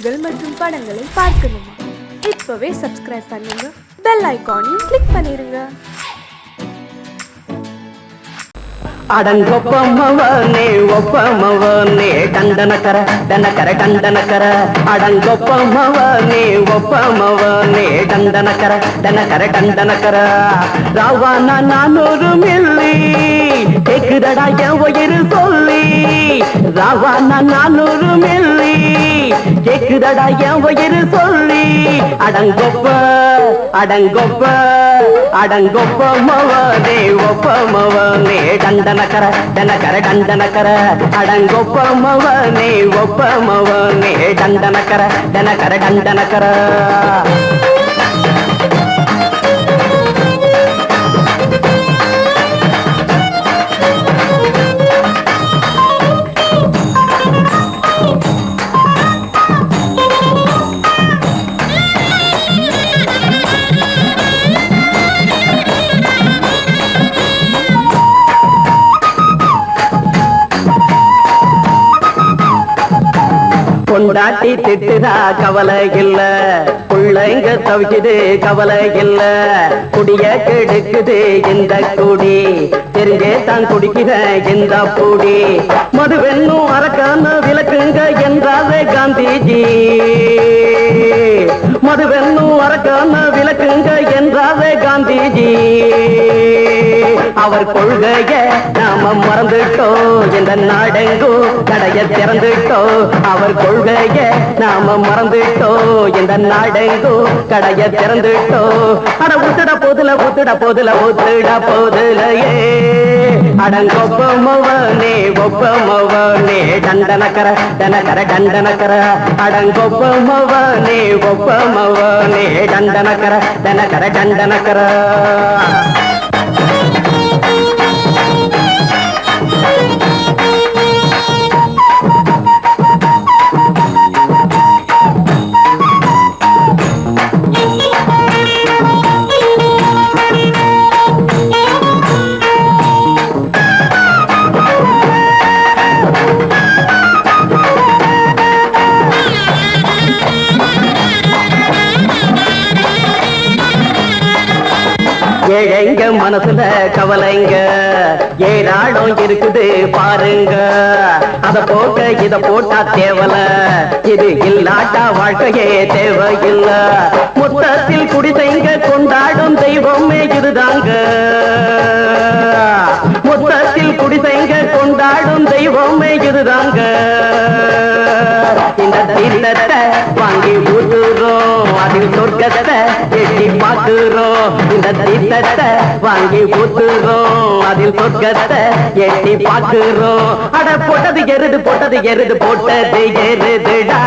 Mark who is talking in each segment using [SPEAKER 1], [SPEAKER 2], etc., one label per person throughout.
[SPEAKER 1] செய்திகள் மற்றும் படங்களை பார்க்கணுமா? இப்பவே சப்ஸ்கிரைப் பண்ணுங்க, பெல் ஐகானையும் கிளிக் பண்ணிருங்க.
[SPEAKER 2] அடங்கொப்பமவனே ஒப்பமவனே டண்டனக்கர டனக்கர டண்டனக்கர அடங்கொப்பமவனே ஒப்பமவனே டண்டனக்கர டனக்கர டண்டனக்கர ராவானா 400 மில்லி கேக்குதடா என் உயிர் சொல்லி ராவானா 400 மில்லி கேக்குதடா என் உயிர் சொல்லி அடங்கொப்ப அடங்கொப்ப அடங்கொப்பமவனே ஒப்பமவனே டண்டனக்கர டனக்கர டண்டனக்கர அடங்கொப்பமவனே ஒப்பமவனே டண்டனக்கர டனக்கர டண்டனக்கர கொண்டாட்டி திட்டுதா கவலை இல்ல புள்ளைங்க தவிக்குது கவலை இல்ல குடிய கெடுக்குது இந்த குடி தெரிஞ்சே தான் குடிக்கிற இந்த பூடி மதுவென்னும் அரக்கான விளக்குங்க என்றாரே காந்திஜி மதுவென்னும் அரக்கான விளக்குங்க என்றாரே காந்திஜி அவர் கொள்கைய நாம மறந்துட்டோம் இந்த நாடெங்கும் கடைய திறந்துட்டோம் அவர் கொள்கைய நாம மறந்துட்டோம் இந்த நாடெங்கும் கடைய திறந்துட்டோம் அட ஊத்துட போதுல ஊத்துட போதுல ஊத்துட போதுலையே அடங்கொப்பமவனே ஒப்பமவனே டண்டனக்கர டனக்கர டண்டனக்கர அடங்கொப்பமவனே ஒப்பமவனே டண்டனக்கர டனக்கர டண்டனக்கர ஏழைங்க மனசுல கவலைங்க ஏராளம் இருக்குது பாருங்க அத போட்ட இத போட்டா தேவல இது இல்லாட்டா வாழ்க்கையே தேவையில்ல மொத்தத்தில் குடிசைங்க கொண்டாடும் தெய்வமே இதுதாங்க மொத்தத்தில் குடிசைங்க கொண்டாடும் தெய்வமே இதுதாங்க இந்த தீர்த்தத்தை வாங்கி ஊத்துறோம் அதில் சொர்க்கத்தை எட்டி பார்க்கிறோம் இந்த தீர்த்தத்தை வாங்கி ஊத்துறோம் அதில் சொர்க்கத்தை எட்டி பார்க்கிறோம் அட போட்டது எருது போட்டது எருதுடா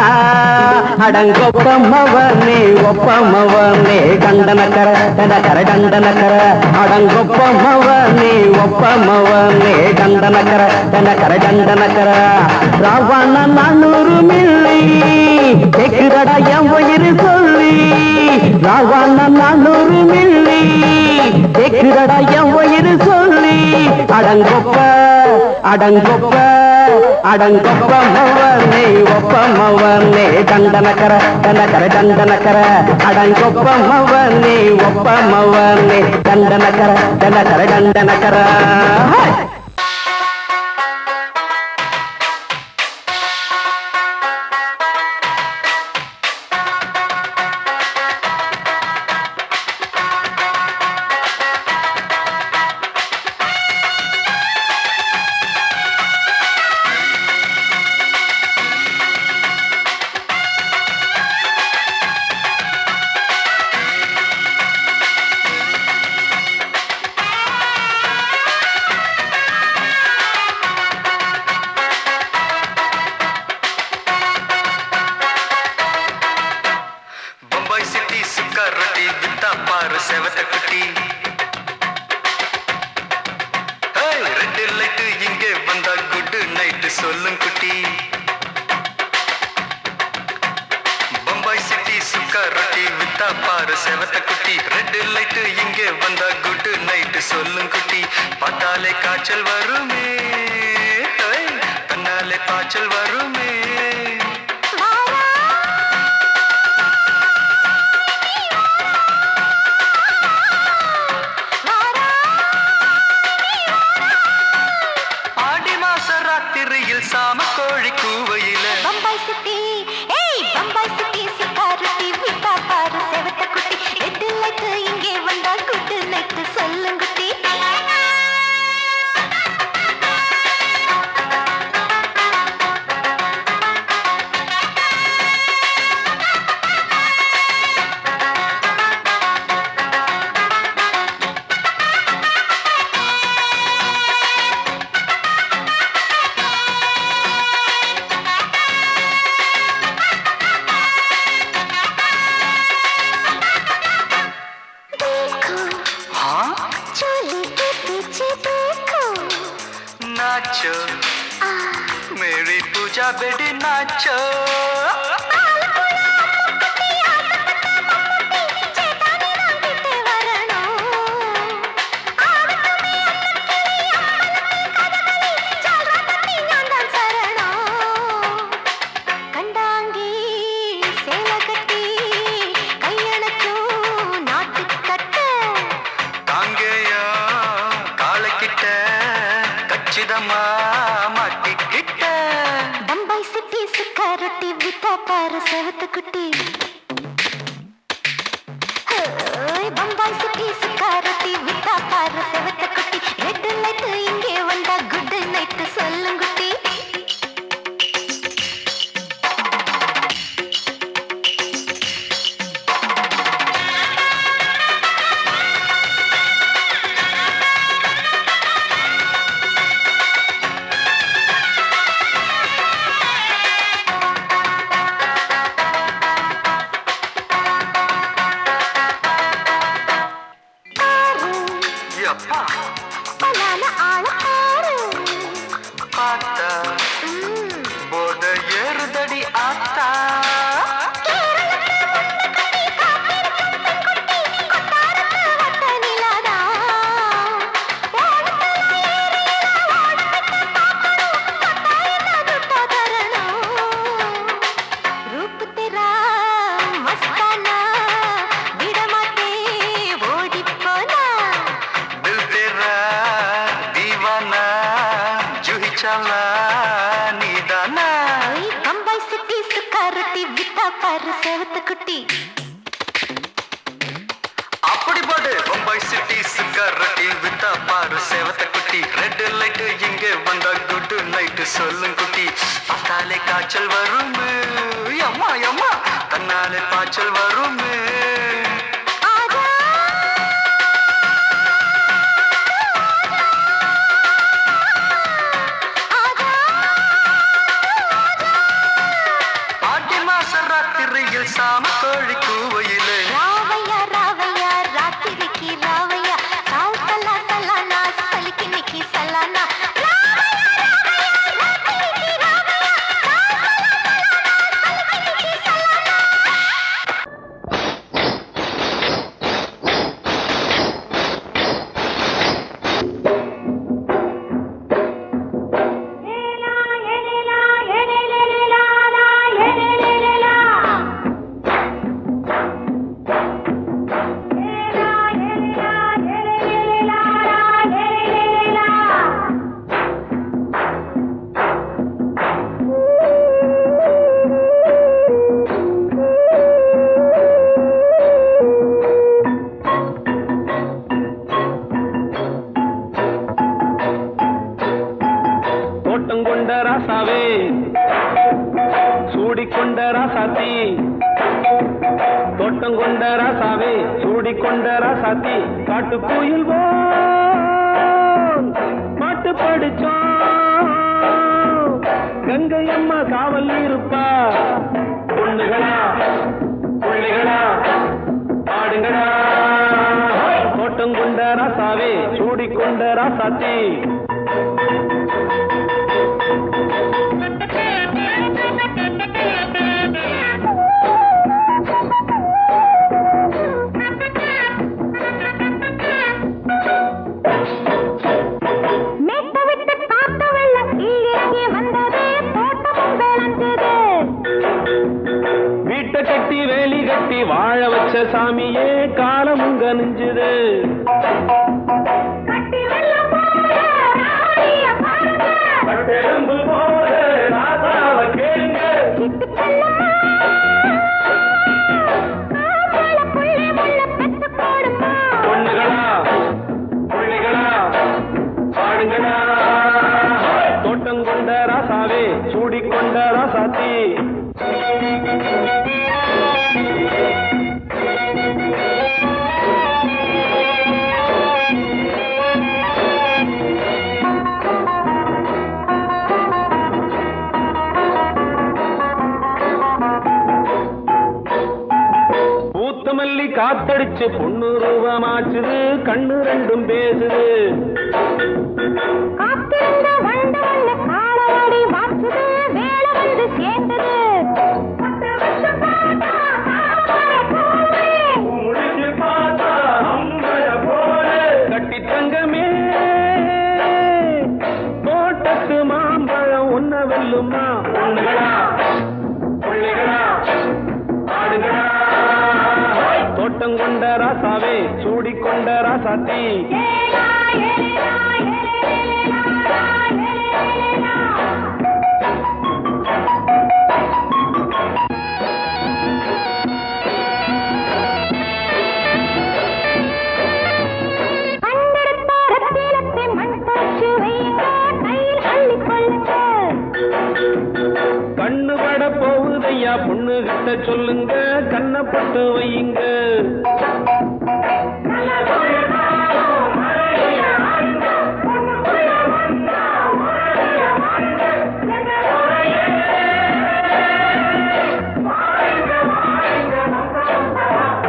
[SPEAKER 2] அடங்கொப்பமவனே ஒப்பமவனே டண்டனக்கர டனக்கர டண்டனக்கர அடங்கொப்பமவனே ஒப்பமவனே டண்டனக்கர டனக்கர டண்டனக்கர ராவான 400 மில்லி கேக்குதடா என் உயிர் சொல்லி ராவான 400 மில்லி கேக்குதடா என் உயிர் சொல்லி அடங்கொப்ப அடங்கொப்ப அடங்கொப்பமவனே ஒப்பமவனே டண்டனக்கர டனக்கர டண்டனக்கர அடங்கொப்பமவனே ஒப்பமவனே டண்டனக்கர டனக்கர டண்டனக்கர
[SPEAKER 3] சொல்லும் குட்டி பம்பாய் சிட்டி சுக்கா ரொட்டி வித்தா பாரு செவத்த குட்டி ரெட் லைட் இங்கே வந்தா குட் நைட் சொல்லும் குட்டி பார்த்தாலே காய்ச்சல் வருமே தன்னாலே காய்ச்சல் வருமே வெடி நாச்சோ மாட்டிக்கிட்ட பம்பாய் சிட்டி சுக்காரொட்டி வித்தா பாரு செவத்து குட்டி பம்பாய் சிட்டி சுக்காரொட்டி வித்தா பாரு செவத்து குட்டி ரெட் லைட் இங்கே வந்தா குட் நைட் சொல்லுங்குட்டி போத ஏறுதடி ஆத்தா பம்பாய் சிட்டி சுக்காரொட்டி வித்தா பாரு செவத்து குட்டி அப்படி போடு பம்பாய் சிட்டி சுக்காரொட்டி வித்தா பாரு செவத்த குட்டி ரெட் லைட் இங்கே வந்தா குட் நைட் சொல்லும் குட்டி பார்த்தாலே காய்ச்சல் வரும் அம்மா அம்மா தன்னாலே பாய்ச்சல் வரும் சாம கோழி கூவையிலே ராவையா ராவையா ராத்திரிக்கு ராவையா சால் சல்லா சல்லானா சலிக்கு நிக்கி சல்லானா கொண்ட ராசாவே சூடிக்கொண்ட ராசாத்தி தோட்டம் கொண்ட ராசாவே சூடிக்கொண்ட ராசாத்தி காட்டு கோயில் பாட்டு படிச்சோம் கங்கை அம்மா காவல் இருப்பா பொண்ணுகளா பிள்ளைகளா ஆடுங்களா தோட்டம் கொண்ட ராசாவே சூடிக்கொண்ட ராசாத்தி கட்டி வேலி கட்டி வாழ வச்ச சாமியே காலமும் கனிஞ்சுது பொண்ணுகளா பிள்ளைகளா பாடுங்களா தோட்டம் கொண்ட ராசாவே சூடிக்கொண்ட ராசாத்தி மல்லி காத்தடிச்சு பொண்ணு ரூபமாச்சுது கண்ணு ரெண்டும் பேசுது காத்திருந்த வண்டு காலவாடி வாச்சுது வேளவன்
[SPEAKER 4] கொண்ட ராசாவே சூடிக்கொண்ட ராசாத்தி கண்ணு பட போகுதையா பொண்ணு கிட்ட சொல்லுங்க கண்ணப்பட்டு வையுங்க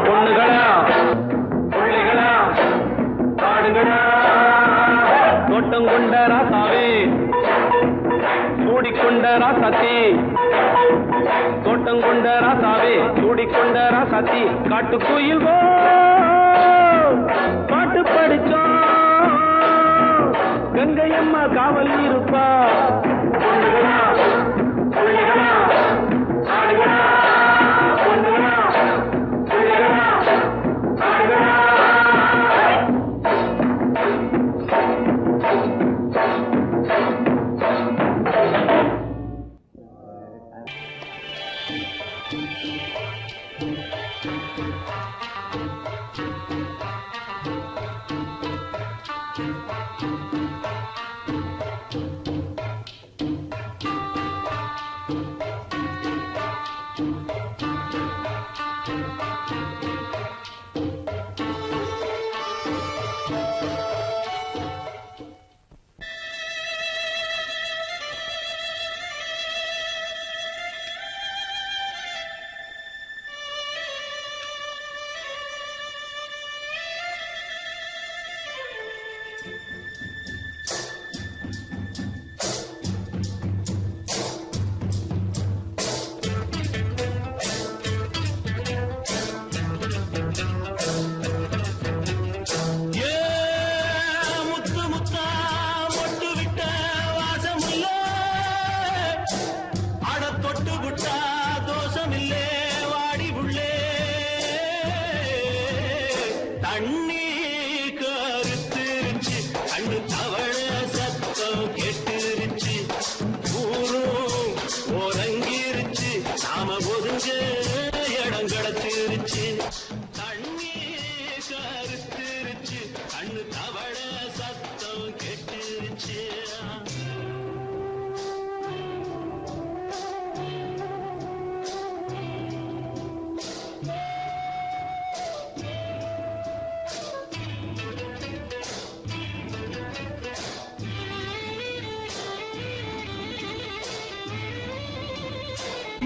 [SPEAKER 4] பொண்ணுகளா பிள்ளைகளா பாடுங்களா தோட்டம் கொண்ட ராசாவே சூடிக்கொண்ட ராசாத்தி தோட்டம் கொண்ட ராசாவே சூடிக்கொண்ட ராசாத்தி காட்டுக்குயில் பாட்டு படிச்சோம் கங்கையம்மா காவல் இருப்பா பொண்ணுகளா பிள்ளைகளா ஆடுகளா பொண்ணுகளா பிள்ளைகளா ஆடுகளா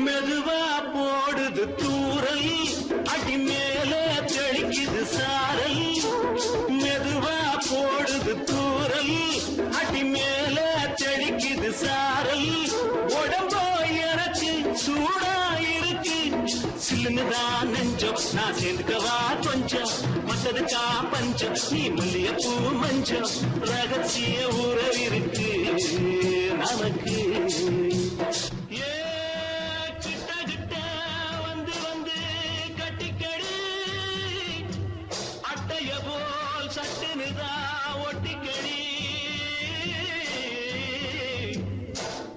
[SPEAKER 4] மெதுவா போடுது தூரல் அடி மேல தெளிக்குது சாரல் மெதுவா போடுது தூரல் அடி மேல தெளிக்குது சாரல் உடம்போ எனக்கு சூடா இருக்கு சில்லுதான் நெஞ்சம் நான் சேர்ந்துக்கவா கொஞ்சம் மத்ததுக்கா பஞ்சம் நீ மல்லியப்பூ மஞ்சம் ரகசிய உறவிருக்கு நமக்கு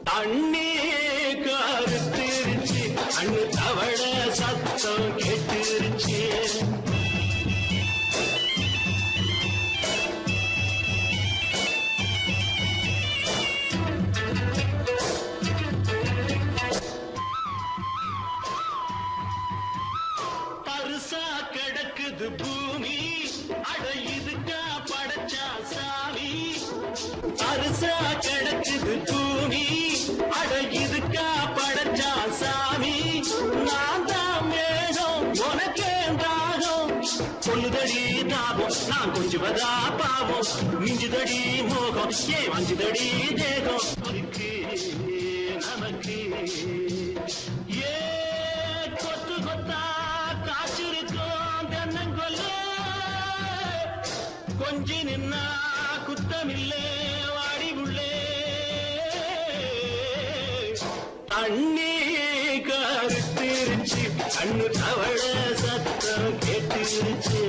[SPEAKER 4] தண்ணி கருத்திருச்சு அண்ணு தவள சத்தம் கேட்டுருச்சு பருசா கிடக்குது பூமி அட இதுக்கா படைச்சா சாமி பருசா கிடக்குது பூமி அட இதுக்கா படைச்சா சாமி நான் தான் மேகம் உனக்கே தாகம் சொல்லுதடி தாபம் நான் கொஞ்சுவதா பாவம் மிஞ்சுதடி மோகம் ஏ வஞ்சுதடி தேகம் நமக்கு ஏ கொத்து கொத்தா காய்ச்சிருக்கோம் தென்னங்கொல்ல கொஞ்சி நின்னா குத்தமில்லே வாடி உள்ளே தண்ணி கருத்திருச்சு கண்ணு தவள சத்தம் கேட்டுருச்சு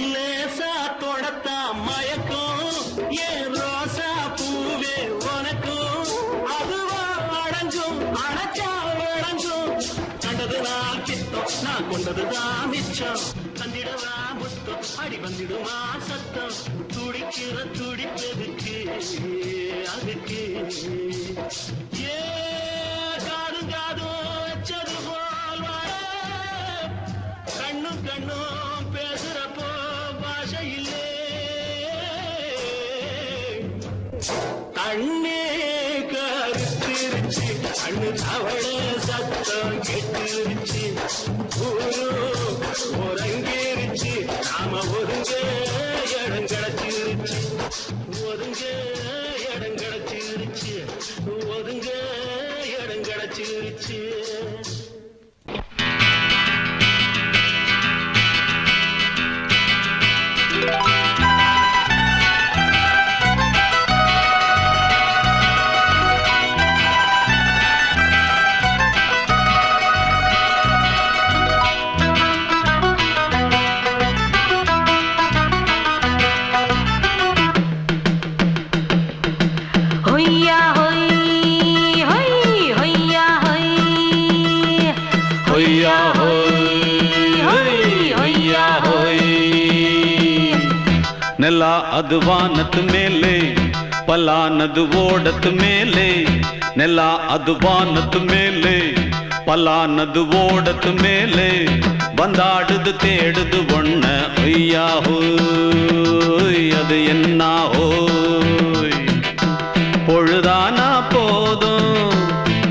[SPEAKER 5] லேசா தொடத்தா மயக்கும் ஏன் ரோசா பூவே உனக்கும் அதுவா அடங்கும் அடைச்சா வழங்கும் கண்டதுதான் கித்தம் நான் கொண்டதுதான் மிச்சம் தந்திடவா முத்தம் அடி வந்துடுமா சத்தம் துடிக்கிற துடிப்பதுக்கு அதுக்கு ஏ காதும் காதும் வச்சது போல் வாழ கண்ணும் கண்ணும் பேசுறப்போ பாஷை இல்லே கண்ணே கருத்திருச்சு கண்ணு தவள சத்தம் கெட்டுருச்சு ஒருங்கிருச்சு நாம ஒருங்க இடம் கிடைச்சிருச்சு ஒருங்க இடம் கிடைச்சிருச்சு ஒருங்க இடம் கிடைச்சிருச்சு
[SPEAKER 4] ನೆಲ ಅದು ವಾನದ ಮೇಲೆ ಪಲಾನದು ಓಡದ ಮೇಲೆ ನೆಲ ಅದು ವಾನದ ಮೇಲೆ ಪಲಾನದು ಓಡದ ಮೇಲೆ ಬಂದಾಡುದು தேடுது ஒண்ண ஐயா ஹோய் அது என்ன ஹோய் பொழுதானா போதும்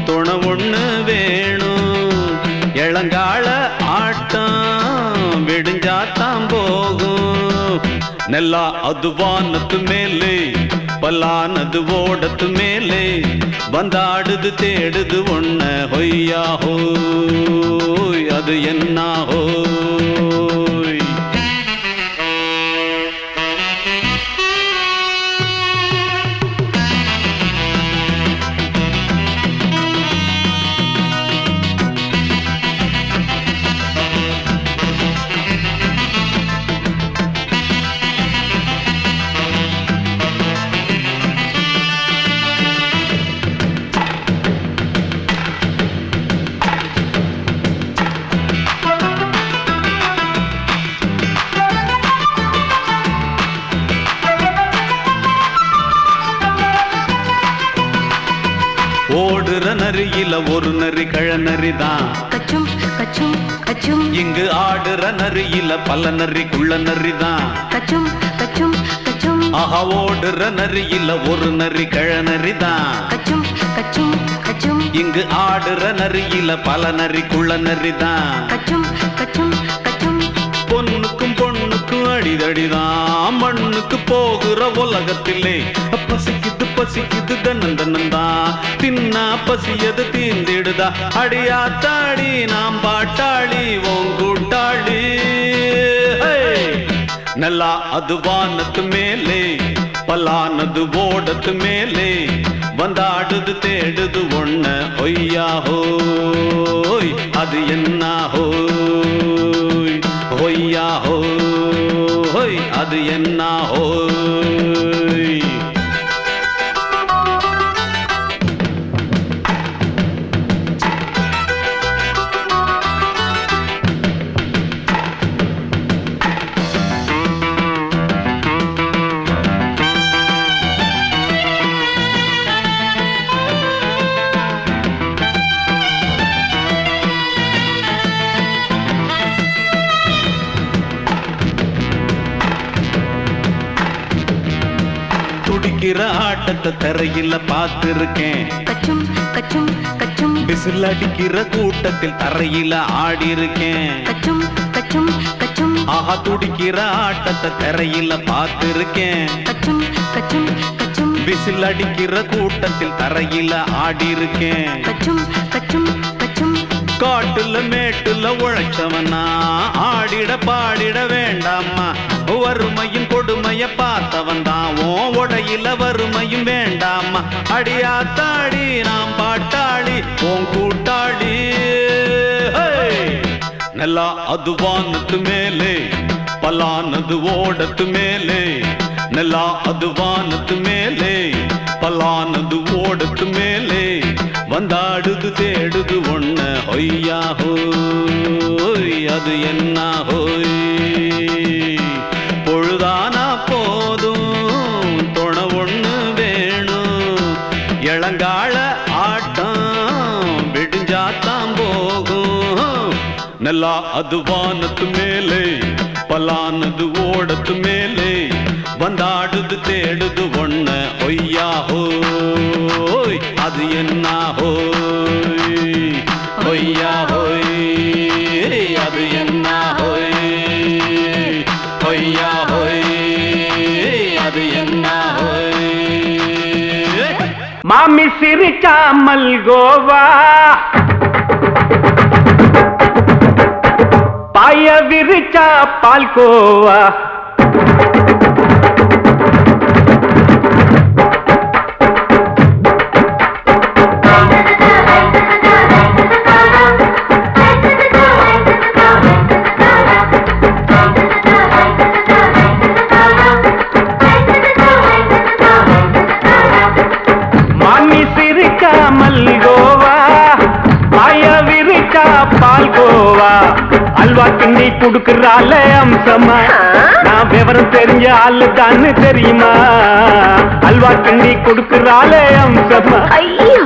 [SPEAKER 4] துணை ஒண்ணு வேணும் இளங்கால ஆட்டம் விடிஞ்சாத்தான் போகும் ನೆಲ ಅದು ವಾನದ ಮೇಲೆ ಪಲಾನದು ಓಡದ ಮೇಲೆ ಬಂದಾಡುದು தேடுது ஒண்ண ಹೊಯ್ಯಾ ಹೋಯ್ ಅದು என்ன ಹೋಯ್ ஓடுற நரியில ஒரு நரி கழநரிதான்
[SPEAKER 6] கச்சும் கச்சும் கச்சும்
[SPEAKER 4] இங்கு ஆடுற நரியில பல நரிக்குள்ள நரிதான்
[SPEAKER 6] கச்சும் கச்சும் கச்சும்
[SPEAKER 4] ஆஹா ஓடுற நரியில ஒரு நரி கழநரிதான்
[SPEAKER 6] கச்சும் கச்சும் கச்சும்
[SPEAKER 4] இங்கு ஆடுற நரியில பல நரிக்குள்ள நரிதான்
[SPEAKER 6] கச்சும் கச்சும் கச்சும்
[SPEAKER 4] பொண்ணுக்கும் பொண்ணுக்கும் அடிதடிதான் மண்ணுக்கு போகிற உலகத்திலே பசிக்குது பசிக்குது தன்னந்தனந்தான் தின்னா பசியது தீந்திடுதா அடியாத்தாடி நாம் பாட்டாளி ஓங்கூட்டாளி ನೆಲ ಅದು ವಾನದ ಮೇಲೆ ಪಲಾನದು ಓಡದ ಮೇಲೆ ಬಂದಾಡುದು தேடுது ஒண்ண ஒய்யா ஹோய் அது என்ன ஹோய் ஒய்யா ஹோய் அது என்ன ஹோய் துடிக்கிற ஆட்டத்தை தரையில பார்த்திருக்கேன்
[SPEAKER 6] கச்சும் கச்சும் கச்சும்
[SPEAKER 4] விசில் அடிக்கிற கூட்டத்தில் தரையில ஆடி இருக்கேன்
[SPEAKER 6] கச்சும் கச்சும் கச்சும்
[SPEAKER 4] ஆஹா துடிக்கிற ஆட்டத்தை தரையில பார்த்திருக்கேன்
[SPEAKER 6] கச்சும் கச்சும் கச்சும்
[SPEAKER 4] விசில் அடிக்கிற கூட்டத்தில் தரையில ஆடி இருக்கேன்
[SPEAKER 6] கச்சும் கச்சும்
[SPEAKER 4] காட்டுல மேட்டுல உழைச்சவனா ஆடிட பாடிட வேண்டாமா வறுமையும் கொடுமைய பார்த்தவன் தான் உடையில வறுமையும் வேண்டாமா அடியாத்தாடி நாம் பாட்டாளி உன் கூட்டாளி நல்லா அது வானத்து மேலே பலானது ஓடத்து மேலே நல்லா அது வானத்து மேலே பலானது ஓடத்து மேலே வந்தாடுது தேடுது ஒண்ண ஒய்யா ஹோய் அது என்ன ஹோய் பொழுதானா போதும் துணை ஒண்ணு வேணும் இளங்கால ஆட்டம் விடிஞ்சாத்தான் போகும் நல்லா அது வானத்து மேலே பலானது ஓடத்து மேலே வந்தாடுது தேடுது ஒண்ண ஒய்யா ஹோய் அது என்ன ஹோய் ஒய்யா ஹோய் அது என்ன ஹோய் ஒய்யா ஹோய் அது என்ன ஹோய்
[SPEAKER 7] மாமி சிரிச்சா மல்கோவா பாய விரிச்சா பால்கோவா மாமி சிரிச்சா மல்கோவா பாய விரிச்சா பால்கோவா அல்வா கிண்ணி குடுக்கறால அம்சமா நான் விவரம் தெரிஞ்ச ஆளு தான்னு தெரியுமா அல்வா கிண்ணி குடுக்கறால அம்சமா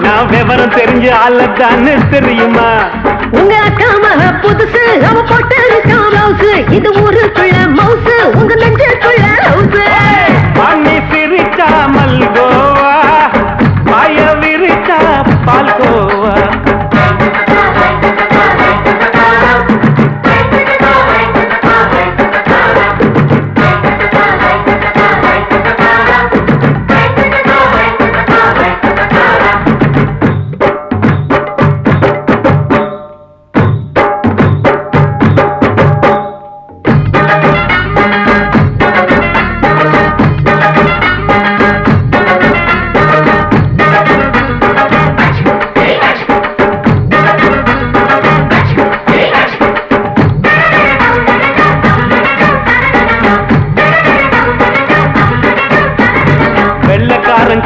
[SPEAKER 7] நான் விவரம் தெரிஞ்ச ஆளு தான்னு தெரியுமா
[SPEAKER 8] உங்க அக்கா மக புதுசு அவ போட்டு மவுசு இது ஊருக்குள்ள மவுசு உங்க நெஞ்சுக்குள்ள ஹவுசு
[SPEAKER 7] மாமி சிரிச்சா மல்கோவா பாய விரிச்சா பால்கோவா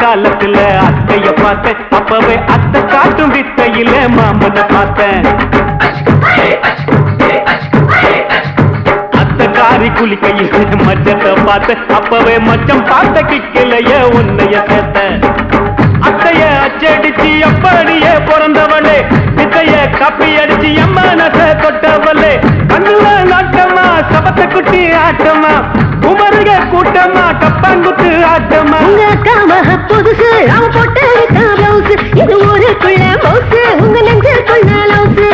[SPEAKER 7] காலத்துல அத்தைய பார்த்தேன் அப்பவே அத்தை காட்டும் வித்தையில மாமனை பார்த்தேன் அத்தை காரி குளிக்கையில மச்சத்தை பார்த்தேன் அப்பவே மச்சம் பார்த்த கிக்கலைய உன்னைய சேர்த்தேன் அத்தைய அச்சடிச்சு அப்படியே பிறந்தவளே வித்தைய காப்பி அடிச்சு எம்மனச தொட்டவளே கண்ணுல நாட்டமா சபத்தை குட்டி ஆட்டமா குமருக கூட்டமா கப்பாங்குத்து ஆட்டமா
[SPEAKER 8] உங்க அக்கா மக புதுசு அவ போட்டு மவுசு இது ஊருக்குள்ள மவுசு உங்க நெஞ்சுக்குள்ள லவுசு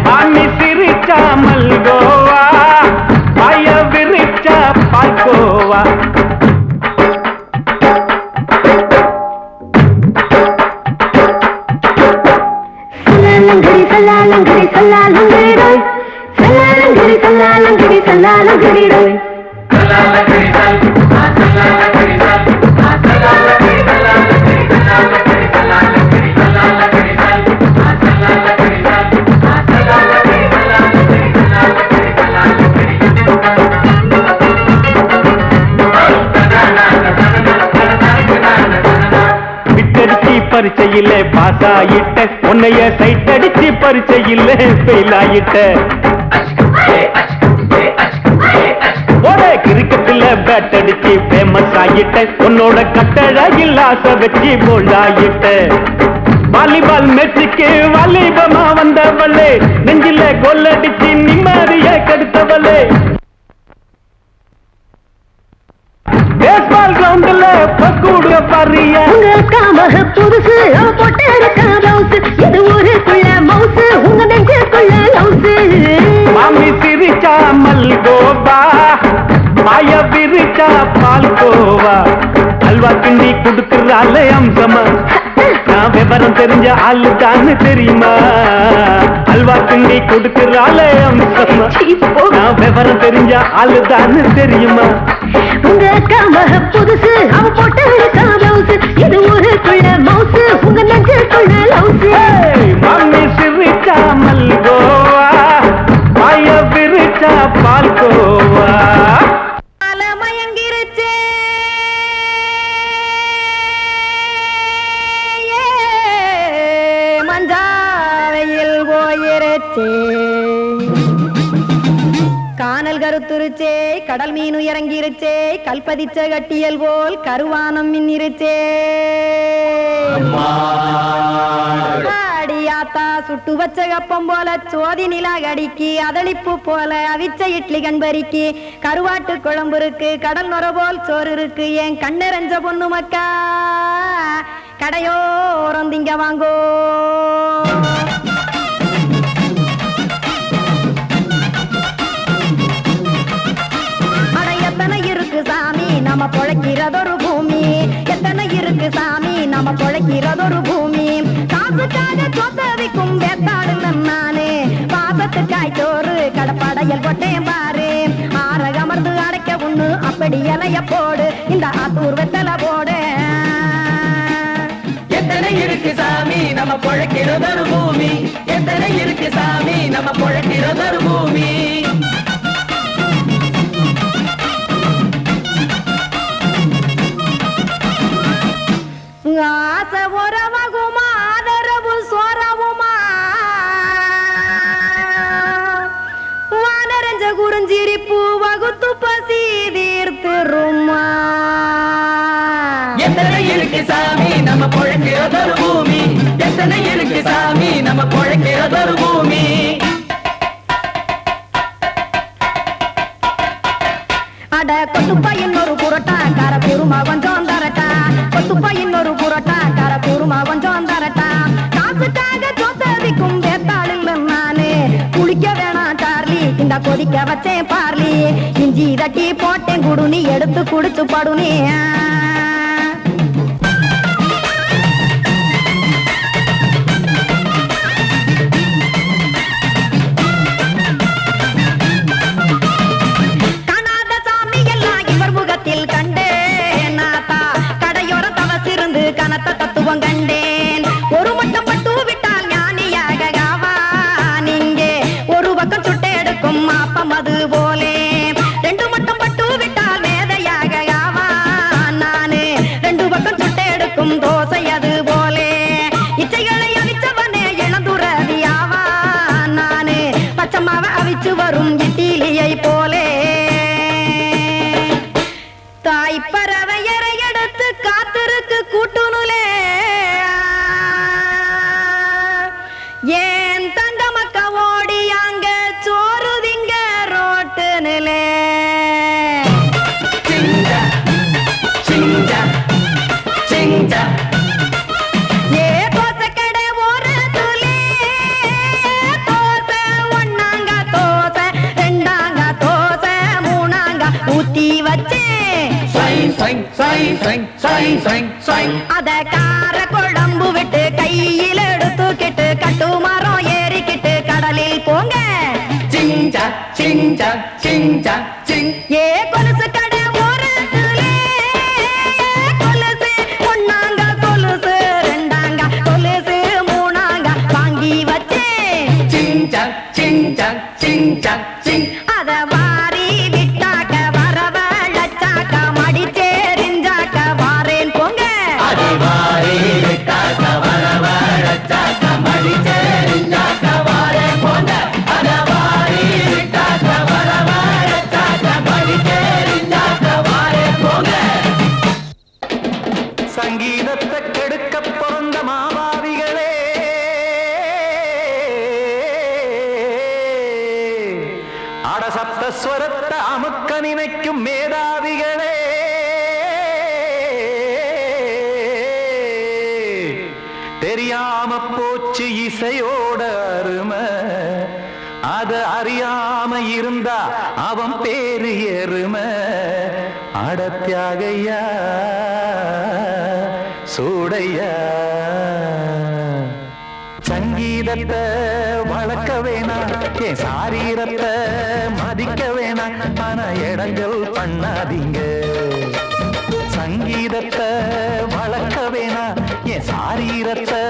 [SPEAKER 7] மாமி சிரிச்சா மல்கோவா பாய விரிச்சா பால்கோவா
[SPEAKER 8] சல்லாலங்கடி சல்லாலங்கடி ரோய் சல்லாலங்கடி சல்லாலங்கடி சல்லாலங்கடி ரோய்
[SPEAKER 7] பரீட்சையில பாஸ் ஆயிட்ட உன்னைய சைட் அடிச்சு பரீட்சையில ஃபெயில் ஆயிட்ட ஒரே கிரிக்கெட்ல பேட் அடிச்சு ஃபேமஸ் ஆயிட்ட உன்னோட கட்டழகில் ஆசை வச்சு போல்ட் ஆயிட்ட வாலிபால் மேட்சுக்கு வாலிபமா வந்தவளே நெஞ்சில கோல் அடிச்சு நிம்மதிய கெடுத்தவளே பேஸ்பால் கிரவுண்ட்ல பக்கூடுற பாரியா
[SPEAKER 8] உங்க அக்கா மக புதுசு அவ போட்டு மவுசு இது ஊருக்குள்ள மவுசு உங்க நெஞ்சுக்குள்ள லவுசு
[SPEAKER 7] மாமி சிரிச்சா மல்கோவா பாய விரிச்சா பால்கோவா அல்வா கிண்டி குடுக்கறால அம்சமா நான் விவரம் தெரிஞ்ச ஆளுதான்னு தெரியுமா? அல்வா கிண்டி கொடுக்கிறாளே அம்சமா. நான் விவரம் தெரிஞ்ச ஆளுதான்னு தெரியுமா?
[SPEAKER 8] உங்க அக்கா மக புதுசு, அவ போட்டு பிளவுஸ், இது ஊருக்குள்ள மவுசு, உங்க நெஞ்சுக்குள்ள லவுசு.
[SPEAKER 7] மாமி சிரிச்சா மல்கோவா, மாய விரிச்சா பால்கோவா.
[SPEAKER 8] மயங்கிருச்சே மஞ்சாவையில் போயிருச்சே, கானல் கருத்துருச்சே, கடல் மீன் இறங்கிருச்சே, கல்பதிச்ச கட்டியல் போல் கருவானம் மின்னிருச்சே. அடியாத்தா சுட்டு வச்ச கப்பம் போல சோதி நிலா கடிக்கு, அதளிப்பு போல அவிச்ச இட்லி கண்பறிக்கு, கருவாட்டு குழம்பு இருக்கு, கடல் நுர போல் சோறு இருக்கு, என் கண்ணெரஞ்ச பொண்ணு மக்கா கடையோரம் திங்க வாங்கோ. எத்தனை இருக்கு சாமி நம்ம பொழைக்கிறதொரு பூமி, எத்தனை இருக்கு சாமி நம்ம பொழைக்கிறதொரு பூமி. காசுக்காக சொத்தவிக்கும் வேத்தாடுல நானே, பாசத்துக்காய் சோறு கடப்படையல் போட்டேன் பாரு. ஆரகமர்ந்து அடைக்க ஒண்ணு அப்படி இலைய போடு, இந்த ஆத்தூர் வெத்தலை போடு.
[SPEAKER 2] எத்தனை இருக்கு சாமி நம்ம பொழைக்கிறதொரு பூமி, எத்தனை இருக்கு சாமி நம்ம பொழைக்கிறதொரு பூமி.
[SPEAKER 8] ஆசை உறவகுமா ஆதரவு சோறவுமா, வானரஞ்ச குறிஞ்சிரிப்பு வகுத்து பசி தீர்த்துருமா.
[SPEAKER 2] எத்தனை இருக்கு சாமி நம்ம பொழைக்கிறதொரு பூமி, எத்தனை இருக்கு சாமி நம்ம பொழைக்கிறதொரு பூமி.
[SPEAKER 8] அட கொத்துப்பா இன்னொரு புரோட்டா கார குருமா கொஞ்சம் தரட்டா, கொத்துப்பா இன்னொரு புரோட்டா கார குருமா கொஞ்சம் தரட்டா. காசுக்காக சொத்ததிக்கும் வேத்தாளில் நானே, குளிக்க வேணாம் சார்லி இந்த கொதிக்க வச்சேன் பார்லி, இஞ்சி தட்டி போட்டேன் குடுனி எடுத்து குடிச்சு படுனி. கனத்த தத்துவம் கண்டேன், ஒரு மட்டம் பட்டு விட்டால் ஞானியாக ஆவான் இங்கே, ஒரு பக்கம் சுட்டு எடுக்கும் மாப்பம் அது போலே, ரெண்டு மட்டம் பட்டு விட்டால் மேதையாக ஆவான் நானு, ரெண்டு பக்கம் சுட்டு எடுக்கும் தோசை அது போலே, இச்சைகளை அவிச்சவனே இளந்துறவி ஆவான் நானு, பச்சமாவ அவிச்சு வரும் இட்டிலியை போலே. தாய்ப்பறவையரை எடுத்து காத்திருக்கு கூட்டுனுலே, ஏன் தங்க மக்க ஓடி அங்க சோறுதிங்க ரோட்டு நிலே. ஏ தோசைக்கடை ஓரத்துலே, தோசை ஒன்னாங்க தோசை, ரெண்டாங்க தோசை, மூணாங்க ஊத்தி வச்சே, அத கார குழம்பு விட்டு கையில் எடுத்துக்கிட்டு கட்டு மரம் ஏறிக்கிட்டு கடலில் போங்க. ஏ கொலுசு கடை ஓரத்துலே, கொலுசு ஒன்னாங்க கொலுசு, ரெண்டாங்க கொலுசு, மூணாங்க வாங்கி வச்சே, அத வாரி விட்டாக்க வரவழைச்சாக்க மடிச்சேரிஞ்சாக்க வாரேன் போங்க.
[SPEAKER 7] சங்கீதத்தை கெடுக்க பிறந்த மாவாதிகளே, அடசப்த ஸ்வரத்தை அமுக்க நினைக்கும் மேதாவிகளே, தெரியாம போச்சு இசையோட அருமை, அத அறியாம இருந்தா அவன் பேரு எருமை. அடத்தியாகையா
[SPEAKER 9] சூடையா சங்கீதத்தை வளர்க்க வேணாம் என் சாரீரத்தை மதிக்க வேணாம் ஆனா இடங்கள் பண்ணாதீங்க சங்கீதத்தை வளர்க்க வேணாம் என் சாரீரத்தை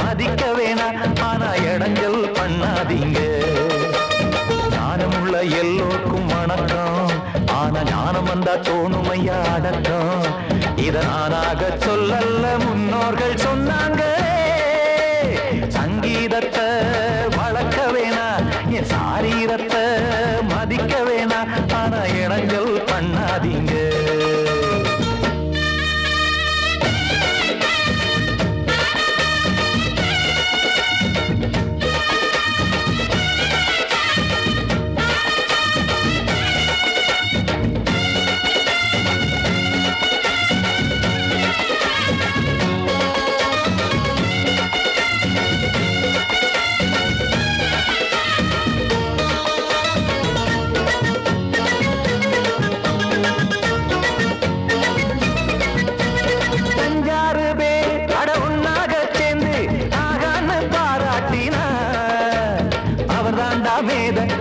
[SPEAKER 9] மதிக்க வேணாம் ஆனா இடங்கள் பண்ணாதீங்க ஞானமுள்ள எல்லோருக்கும் வணக்கம் ஆனா ஞானம் வந்தா தோணுமையா அடக்கம் இத நானாக சொல்லல்ல முன்னோர்கள் சொன்னாங்க சங்கீதத்தை வளர்க்க வேணா என் சாரீரத்தை மதிக்க வேணா ஆனா இடங்கள் பண்ணாதீங்க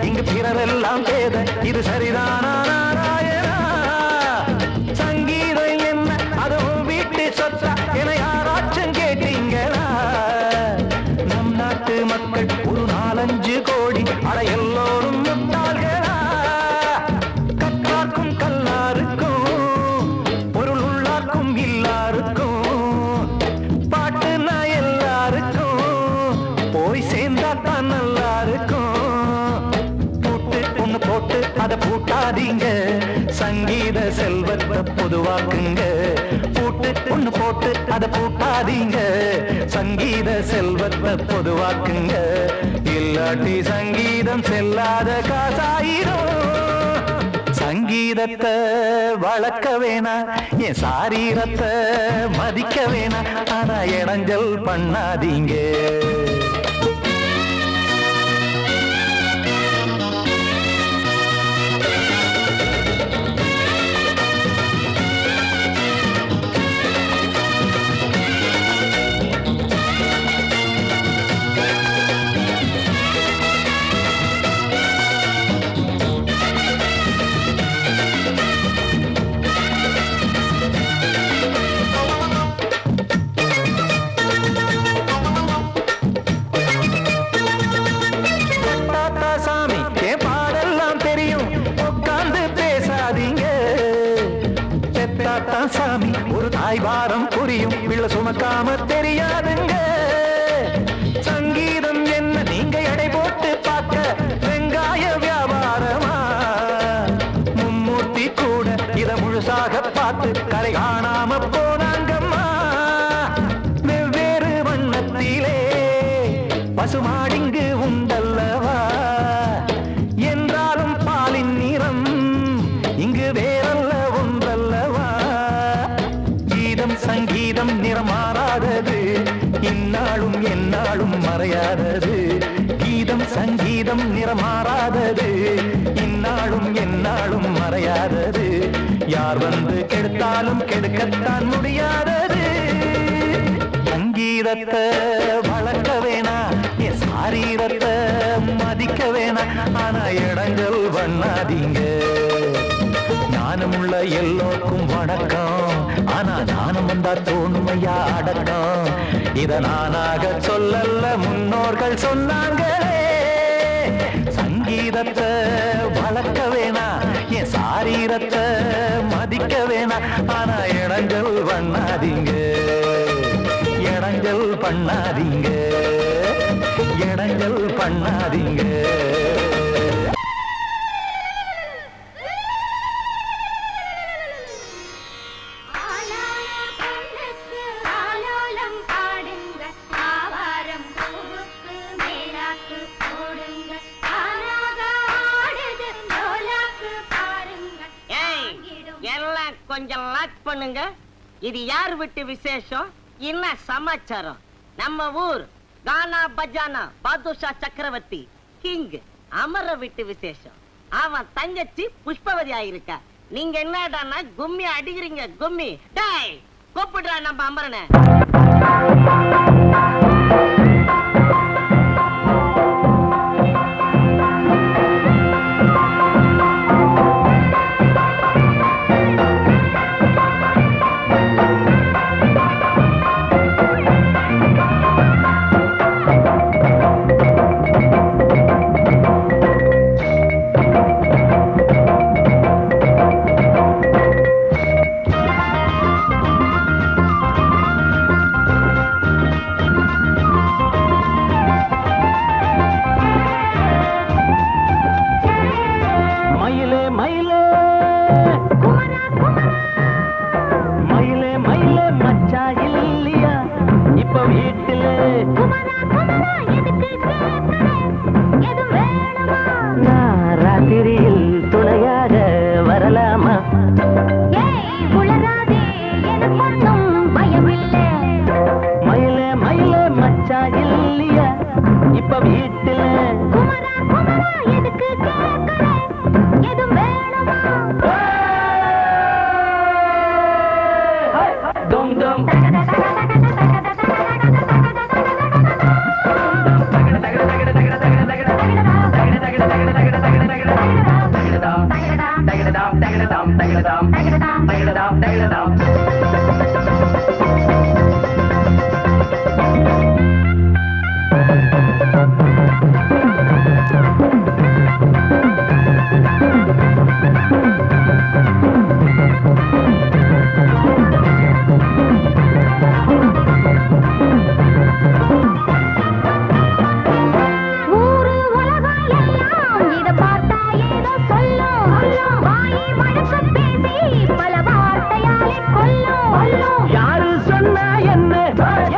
[SPEAKER 9] இங்கு பிறரெல்லாம் பேத இது சரிதானா நாராயணா சங்கீதம் என்ன அதுவும் வீட்டு சொத்தா என யாராச்சும் கேட்டீங்களா நம் நாட்டு மக்கள் ஒரு 4-5 கோடி அட எல்லோரும் முட்டாள்களா கற்றார்க்கும் கல்லாருக்கும் பொருள் உள்ளார்க்கும் இல்லாருக்கும் பாட்டுனா எல்லாருக்கும் போய் சேர்ந்தா தான் நல்லா இருக்கும் போட்டு அத பூட்டாதீங்க சங்கீத செல்வத்தை பொதுவாக்குங்க பூட்டு ஒண்ணு போட்டு அத பூட்டாதீங்க சங்கீத செல்வத்தை பொதுவாக்குங்க இல்லாட்டி சங்கீதம் செல்லாத காசாயிரும் சங்கீதத்தை வளர்க்க வேணா என் சாரீரத்தை மதிக்க வேணா ஆனா இடைஞ்சல் பண்ணாதீங்க சாமி ஒரு தாய் வாரம் புரியும் பிள்ளை சுமக்காம தெரியாதுங்க சங்கீதம் என்ன நீங்க எடை போட்டு பார்க்க வெங்காய வியாபாரமா மும்மூர்த்தி கூட இத முழுசாக பார்த்து கரை காணாம போனாங்கம்மா வெவ்வேறு வண்ணத்திலே பசுமாடிங்கு உண்டல்லவா என்றாலும் பாலின் நிறம் இங்கு வேறல்ல ஒன்றல்லவா சங்கீதம் நிறமாறாதது இந்நாளும் எந்நாளும் மறையாதது கீதம் சங்கீதம் நிறமாறாதது இந்நாளும் எந்நாளும் மறையாதது யார் வந்து கெடுத்தாலும் கெடுக்கத்தான் முடியாதது சங்கீதத்தை வளர்க்க வேணா என் சாரீரத்தை மதிக்க வேணா ஆனா இடங்கள் பண்ணாதீங்க ஞானமுள்ள எல்லோருக்கும் வணக்கம் ஆனா ஞானம் வந்தா தோணுமையா அடக்கம் இத நானாக சொல்லல்ல முன்னோர்கள் சொன்னாங்களே சங்கீதத்தை வளர்க்க வேணா என் சாரீரத்தை மதிக்க வேணா ஆனா இடங்கள் பண்ணாதீங்க இடங்கள் பண்ணாதீங்க இடங்கள் பண்ணாதீங்க
[SPEAKER 10] கொஞ்சம் லாக் பண்ணுங்க இது யார் வீட்டு விசேஷம் என்ன சமாச்சாரம் நம்ம ஊர் கானா பஜானா பாதுஷா சக்கரவர்த்தி கிங் அமர வீட்டு விசேஷம் அவன் தங்கச்சி புஷ்பவதி ஆயிருக்கா நீங்க என்னடானா கும்மி அடிக்கிறீங்க கும்மி டேய் கூப்பிடுறா நம்ம அமரனை.
[SPEAKER 2] ராத்திரியில் துணையாக வரலாமா? மயிலே மயிலே மச்சா இல்லையா இப்ப வீட்டுல? Dum dum. யாரு சொன்னா என்ன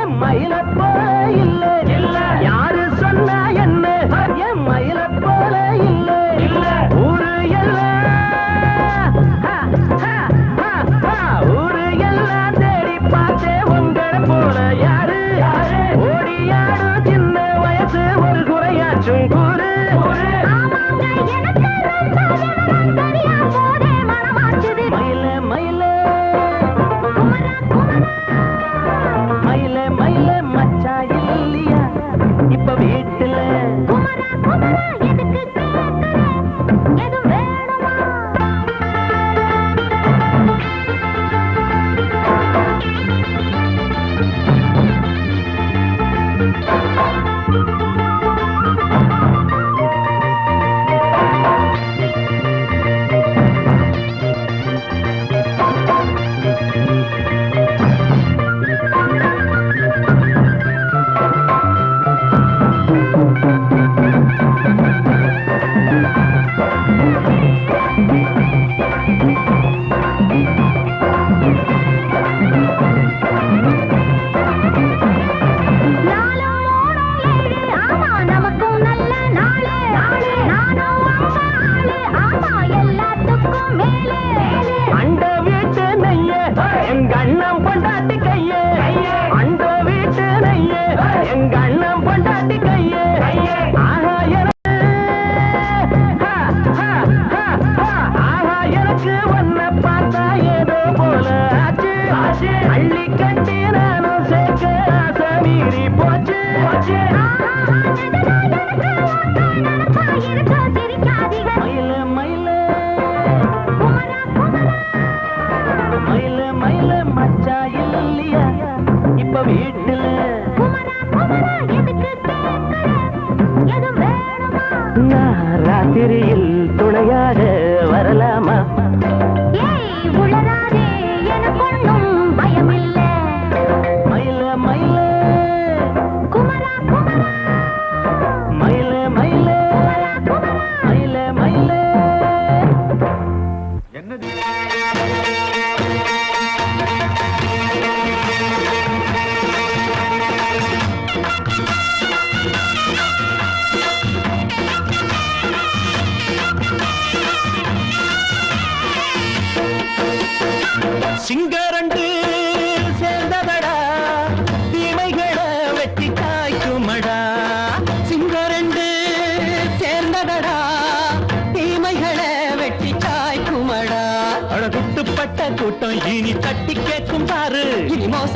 [SPEAKER 2] என் மயில போல இல்ல இல்ல, யாரு சொன்னா என்ன என் மயில போல இல்ல இல்ல, ஊரு எல்லாம் ஊரு எல்லாம் தேடி பார்த்தே உங்களை போல யாரு ஓடியாடு சின்ன வயசு ஒரு குறையாச்சும் கூறு. மயில மயில மயில மயில மச்சா இல்லையா இப்ப வீட்டுல? அண்ட வீட்டு நெய்ய எங்க அண்ணன் பொண்டாட்டி கைய, அண்ட வீட்டு நெய்ய எங்க அண்ணன் பொண்டாட்டி கைய. ஆஹா எனக்கு ஒன்ன பார்த்தா ஏதோ போல ஆச்சு, அள்ளி கட்டி நானும் சேர்க்க ஆசை மீறி போச்சு. மயில மயில மயில மயில மச்சா இல்லையா இப்ப வீட்டுல? நான் ராத்திரியில் துணையாக வரலாமா? மயில மயில மயில மயில மயில மயில
[SPEAKER 5] என்னது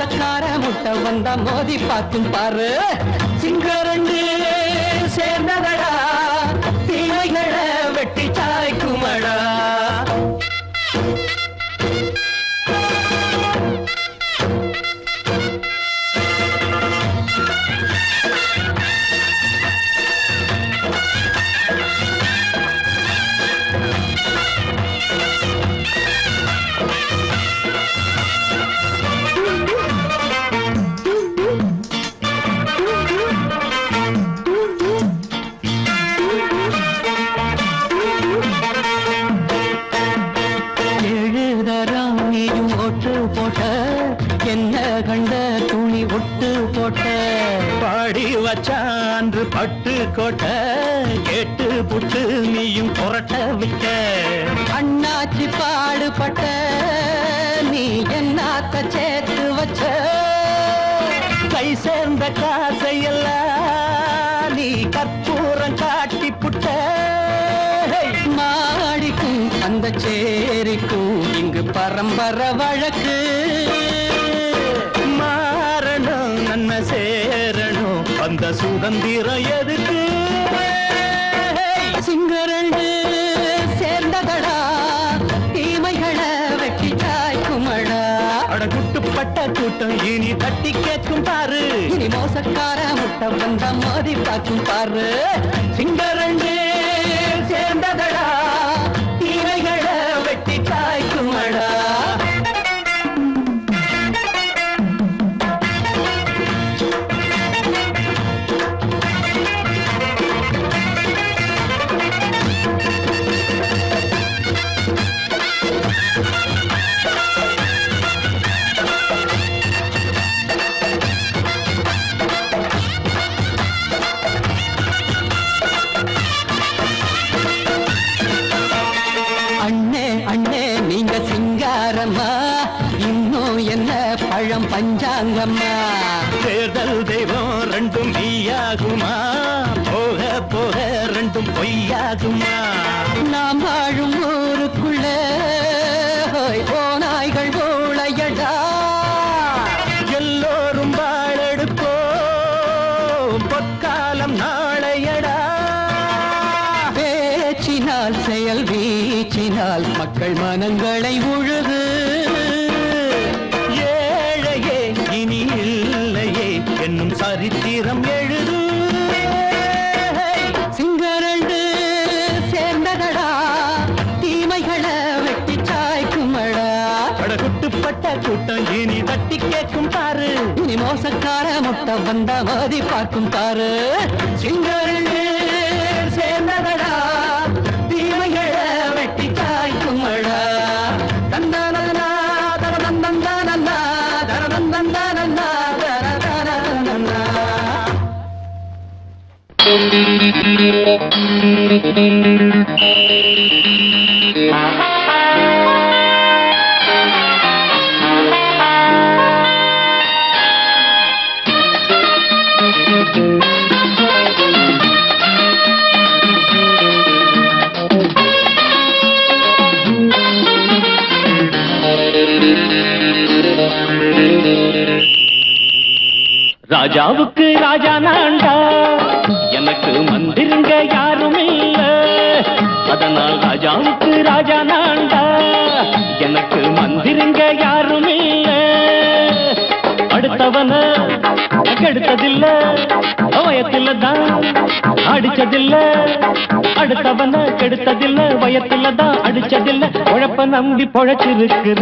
[SPEAKER 2] மோசக்கார முட்டை வந்த மோதி பார்க்கும் பாரு சிங்கரண்டு சேர்ந்ததடா தீமைகளை வெட்டி சாய்க்குமடா என்ன கண்ட துணி ஒட்டு போட்ட பாடி வச்சான்று பட்டு கோட்ட கேட்டு புட்டு நீயும் புரட்ட விட்ட அண்ணாச்சி பாடுபட்ட நீ என்னாத்த சேர்த்து வச்ச கை சேர்ந்த காசையெல்லாம் நீ கற்பூரம் காட்டி புட்ட மாடிக்கும் அந்த சேரிக்கும் இங்கு பரம்பரை வழக்கு மாறணும் நன்மை சேரணும் அந்த சுதந்திரம் எதுக்கு சிங்கரண்டு சேர்ந்ததடா தீமைகளை வெட்டி சாய்க்குமடா அடகுட்டுப்பட்ட கூட்டம் இனி தட்டி கேட்கும் பாரு இனி மோசக்கார முட்டை வந்த மோதி பார்க்கும் பாரு சிங்கரண்டு சேர்ந்ததடா தீமைகளை வெட்டி சாய்க்குமடா இன்னும் என்ன பழம் பஞ்சாங்கம்மா தேர்தல் தெய்வம் ரெண்டும் மெய்யாகுமா போக போக ரெண்டும் பொய்யாகுமா நாம் வாழும் ஊருக்குள்ள ஓநாய்கள் ஊழையடா எல்லோரும் வாழெடுப்போ பொற்காலம் நாளையடா பேச்சினால் செயல் வீச்சினால் மக்கள் மனங்களை உழுது ஏழையே இனி இல்லையே என்னும் சரித்திரம் எழுது சிங்கரண்டு சேர்ந்ததடா தீமைகளை வெட்டி சாய்க்குமடா அடகுட்டுப்பட்ட கூட்டம் இனி தட்டி கேட்கும் பாரு இனி மோசக்கார முட்டை வந்த மோதி பார்க்கும் பாரு சிங்கரண்டு சேர்ந்ததடா தீமைகளை வெட்டி சாய்க்குமடா தந்தானா தரதந்தந்தானா தரதந்தந்தானா தரதந்தந்தானா
[SPEAKER 7] ராஜாவுக்கு ராஜா நான்டா எனக்கு மந்திருங்க யாரும் இல்ல அதனால் ராஜாவுக்கு ராஜா நான்டா எனக்கு மந்திருங்க யாரும் இல்ல அடுத்தவன கெடுத்ததில்ல வயத்தில தான் அடிச்சதில்ல அடுத்தவன கெடுத்ததில்ல வயத்தில தான் அடிச்சதில்ல உழப்ப நம்பி பொழைச்சிருக்கிற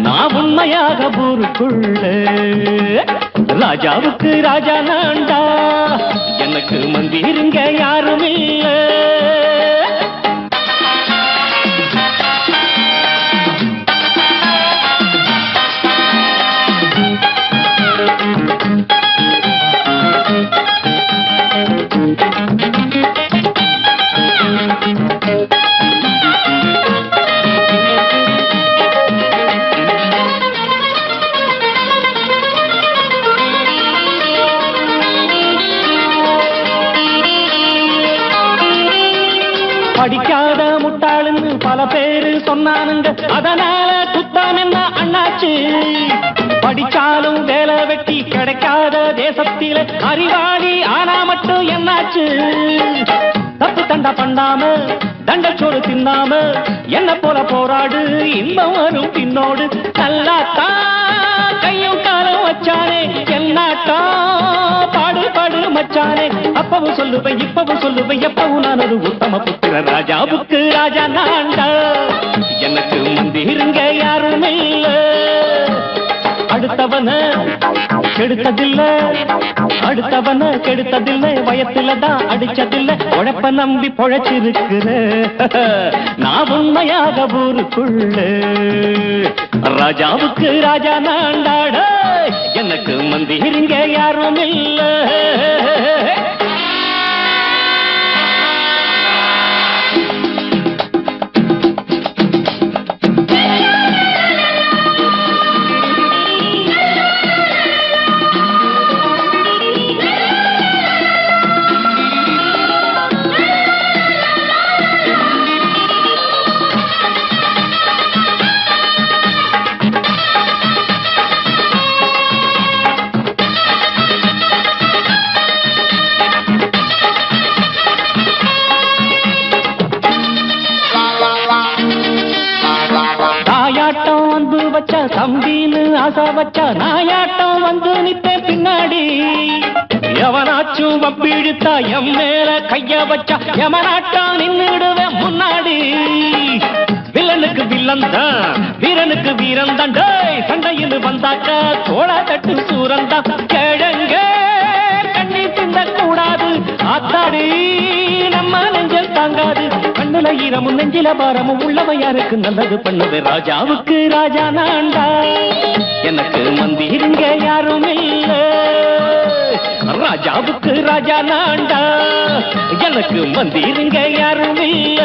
[SPEAKER 7] நான் உண்மையாக ஊருக்குள்ள ராஜாவுக்கு ராஜா நான்டா எனக்கு மந்திருங்க யாரும் இல்ல படிக்காத முட்டாளுன்னு பல பேரு சொன்னானுங்க அதனால குத்தம் என்ன அண்ணாச்சு படிச்சாலும் வேலை வெட்டி கிடைக்காத தேசத்தில அறிவாளி ஆனா மட்டும் என்னாச்சு? தப்பு தண்டா பண்ணாம தண்டச்சோறு தின்னாம என்ன போல போராடு, இன்பம் வரும் பின்னோடு. நல்லாத்தா கையும் காலம் வச்சானே, என்னாட்டா பாடு பாடு மச்சானே. அப்பவும் சொல்லுவேன் இப்பவும் சொல்லுவேன், எப்பவும் நான் ஒரு உத்தம புத்திர. ராஜாவுக்கு ராஜா நான்டா, எனக்கு மந்திருங்க யாரும் இல்ல. அடுத்தவன கெடுத்ததில்ல, அடுத்தவன கெடுத்ததில்லை, வயத்துல தான் அடிச்சதில்லை. உழைப்ப நம்பி பொழைச்சிருக்கிற நான் உண்மையாக ஊருக்குள்ள. ராஜாவுக்கு ராஜா நான்டாட, எனக்கு மந்திருங்க யாரும் இல்ல. தாயாட்டம் வந்து வச்சா தம்பின்னு ஆசா வச்சா, நாயாட்டம் வந்து நிப்பேன் பின்னாடி. எவனாச்சும் வப்பிழுத்தா எம் மேல கைய வச்சா, எவனாட்டம் நின்னுடுவேன் முன்னாடி. வில்லனுக்கு வில்லன் தான், வீரனுக்கு வீரன் தான். சண்டையில் வந்தாக்கா தோளா தட்டு சூரன் தான். கிழங்க கண்ணி தின்ன கூடாது, ஆத்தாடி நம்ம நெஞ்சல் தாங்காது. கண்ணுல ஈரமும் நெஞ்சில பாரமும் உள்ளவன் யாருக்கு நல்லது பண்ணுது. ராஜாவுக்கு ராஜா நான்டா, எனக்கு மந்திருங்க யாரும் இல்ல. ராஜாவுக்கு ராஜா நான்டா, எனக்கு மந்திருங்க யாரும் இல்ல.